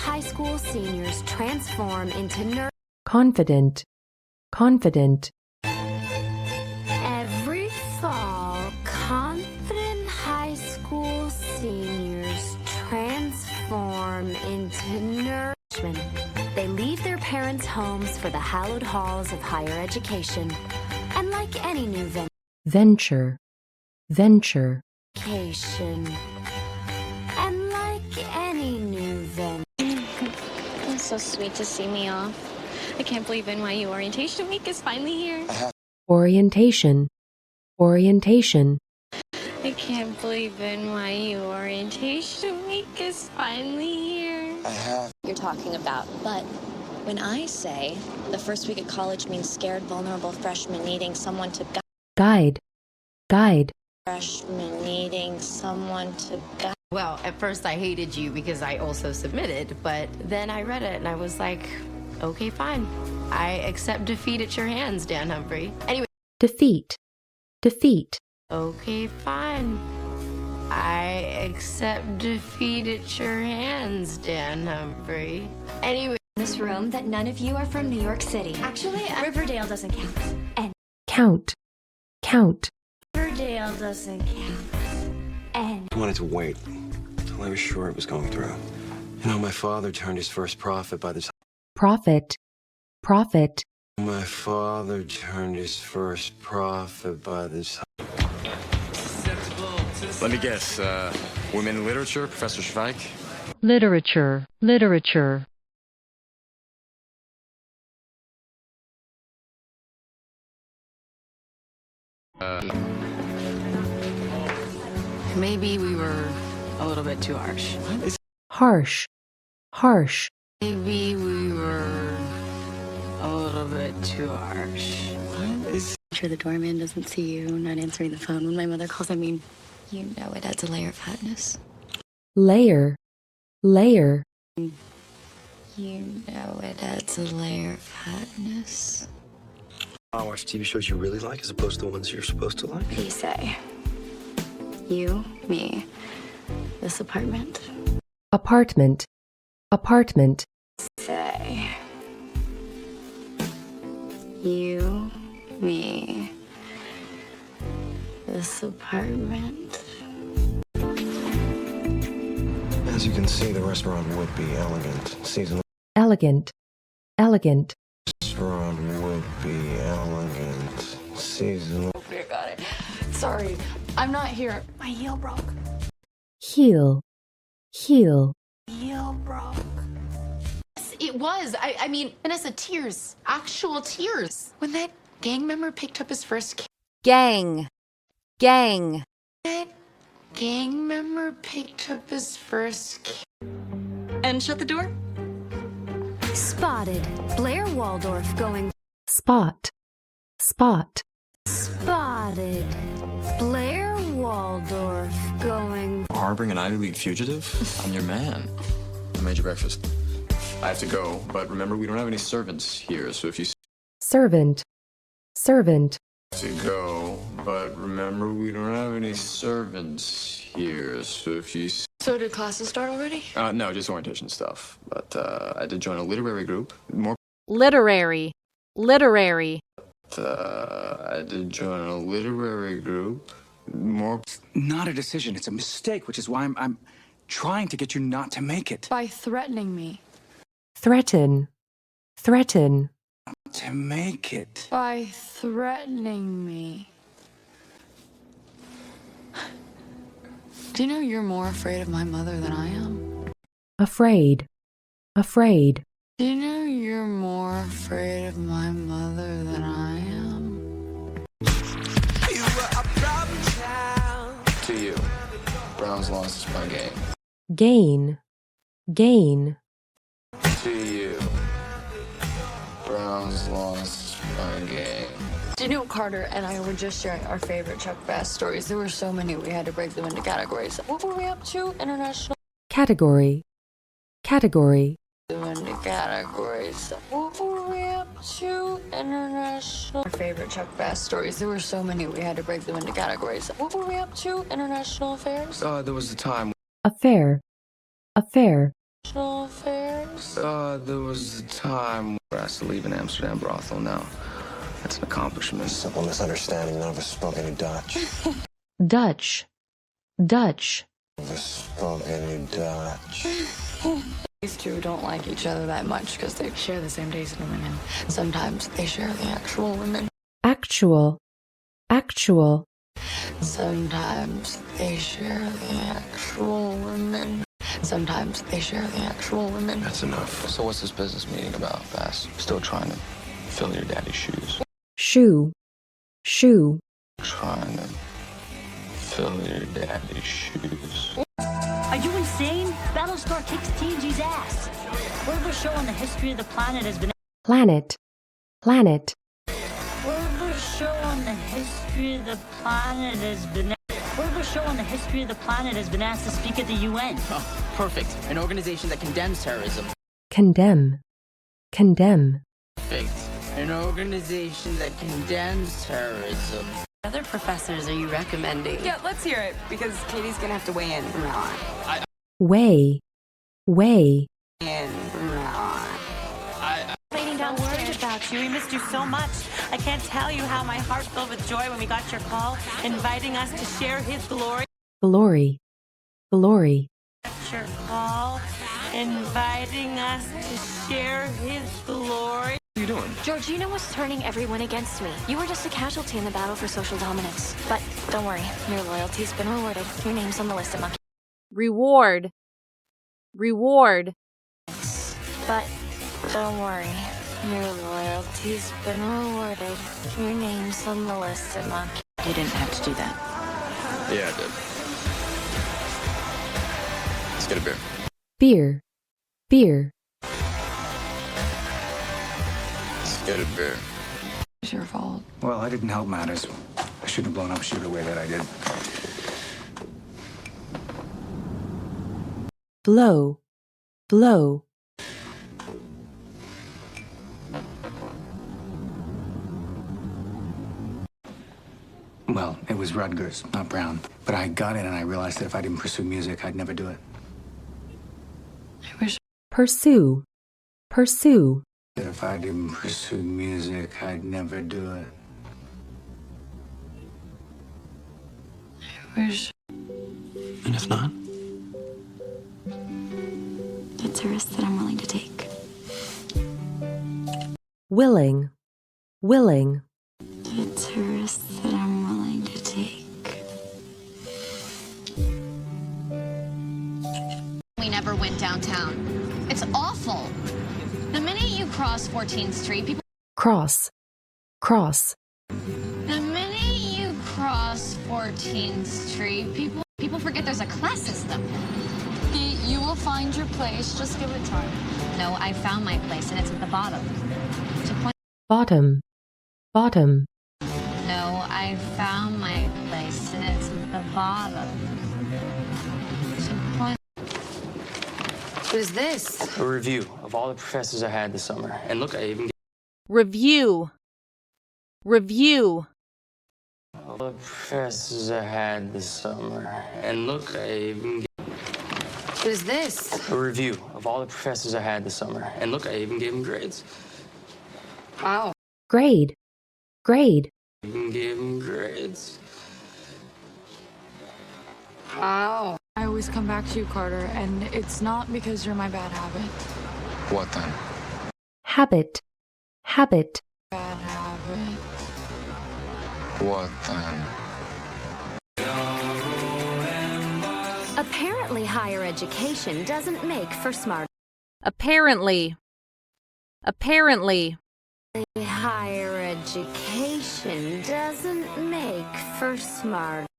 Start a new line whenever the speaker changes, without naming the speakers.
high school seniors transform into
confident, confident,
Every fall, confident high school seniors transform into freshmen. They leave their parents' homes for the hallowed halls of higher education. And like any new
venture, venture,
vacation, and like any new venture.
It's so sweet to see me off. I can't believe NYU Orientation Week is finally here.
orientation, orientation,
I can't believe NYU Orientation Week is finally here.
You're talking about, but when I say the first week at college means scared, vulnerable freshmen needing someone to
guide, guide,
freshmen needing someone to guide.
Well, at first I hated you because I also submitted, but then I read it and I was like, okay, fine. I accept defeat at your hands, Dan Humphrey. Anyway.
defeat, defeat,
Okay, fine. I accept defeat at your hands, Dan Humphrey. Anyway.
This room that none of you are from New York City. Actually, Riverdale doesn't count. And
count, count,
Riverdale doesn't count. And
I wanted to wait until I was sure it was going through. You know, my father turned his first profit by the time.
profit, profit,
My father turned his first profit by the time.
Let me guess, women in literature, Professor Schweik?
literature, literature,
Maybe we were a little bit too harsh.
harsh, harsh,
Maybe we were a little bit too harsh.
Sure the doorman doesn't see you not answering the phone when my mother calls. I mean, you know it adds a layer of hotness.
layer, layer,
You know it adds a layer of hotness.
I watch TV shows you really like as opposed to the ones you're supposed to like.
You say. You, me, this apartment.
apartment, apartment,
Say. You, me, this apartment.
As you can see, the restaurant would be elegant. Seasonal
elegant, elegant,
restaurant would be elegant. Seasonal.
I got it. Sorry, I'm not here. My heel broke.
heel, heel,
Heel broke.
It was. I mean, Vanessa, tears. Actual tears. When that gang member picked up his first
Gang, gang,
That gang member picked up his first
And shut the door?
spotted Blair Waldorf going.
spot, spot,
Spotted Blair Waldorf going.
Harboring an Ivy League fugitive? I'm your man. I made you breakfast. I have to go, but remember, we don't have any servants here, so if you
servant, servant,
have to go, but remember, we don't have any servants here, so if you...
So did classes start already?
No, just orientation stuff. But I did join a literary group.
literary, literary,
I did join a literary group. More...
Not a decision. It's a mistake, which is why I'm trying to get you not to make it.
By threatening me.
threaten, threaten,
To make it.
By threatening me. Do you know you're more afraid of my mother than I am?
afraid, afraid,
Do you know you're more afraid of my mother than I am?
To you. Brown's lost my game.
gain, gain,
To you. Brown's lost my game.
Do you know Carter and I were just sharing our favorite Chuck Bass stories? There were so many we had to break them into categories. What were we up to? International?
category, category,
Into categories. What were we up to? International? Our favorite Chuck Bass stories. There were so many we had to break them into categories. What were we up to? International affairs?
There was the time
affair, affair,
Affairs?
There was a time where I asked to leave an Amsterdam brothel. Now, that's an accomplishment.
Simple misunderstanding. None of us spoke any Dutch.
Dutch, Dutch,
None of us spoke any Dutch.
These two don't like each other that much because they share the same taste in women. Sometimes they share the actual women.
actual, actual,
Sometimes they share the actual women. Sometimes they share the actual women.
That's enough.
So what's this business meeting about, Bass? Still trying to fill your daddy's shoes.
shoe, shoe,
Trying to fill your daddy's shoes.
Are you insane? Battlestar kicks TNG's ass. Whatever show on the history of the planet has been...
planet, planet,
Whatever show on the history of the planet has been... Whatever show on the history of the planet has been asked to speak at the UN.
Oh, perfect. An organization that condemns terrorism.
condemn, condemn,
Perfect. An organization that condemns terrorism.
What other professors are you recommending?
Yeah, let's hear it, because Katie's gonna have to weigh in from now on.
way, way,
And from now on.
Lady, don't worry about you. We missed you so much. I can't tell you how my heart filled with joy when we got your call inviting us to share his glory.
glory, glory,
Your call inviting us to share his glory.
What are you doing?
Georgina was turning everyone against me. You were just a casualty in the battle for social dominance. But don't worry, your loyalty's been rewarded. Your name's on the list of monkeys.
Reward, reward,
But don't worry, your loyalty's been rewarded. Your name's on the list of monkeys.
You didn't have to do that.
Yeah, I did. Let's get a beer.
beer, beer,
Let's get a beer.
It's your fault.
Well, I didn't help matters. I shouldn't have blown up shit the way that I did.
blow, blow,
Well, it was Rutgers, not Brown. But I got it and I realized that if I didn't pursue music, I'd never do it.
I wish
pursue, pursue,
That if I didn't pursue music, I'd never do it.
I wish
And if not?
It's a risk that I'm willing to take.
willing, willing,
It's a risk that I'm willing to take.
We never went downtown. It's awful. The minute you cross 14th Street, people...
cross, cross,
The minute you cross 14th Street, people forget there's a class system.
you will find your place. Just give it time.
No, I found my place, and it's at the bottom. To point...
bottom, bottom,
No, I found my place, and it's at the bottom. To point...
What is this?
A review of all the professors I had this summer. And look, I even
review, review,
all the professors I had this summer. And look, I even
What is this?
a review of all the professors I had this summer. And look, I even gave them grades.
Wow.
grade, grade,
Even gave them grades.
Wow.
I always come back to you, Carter, and it's not because you're my bad habit.
What then?
habit, habit,
Bad habit.
What then?
Apparently, higher education doesn't make for smart.
apparently, apparently,
Higher education doesn't make for smart.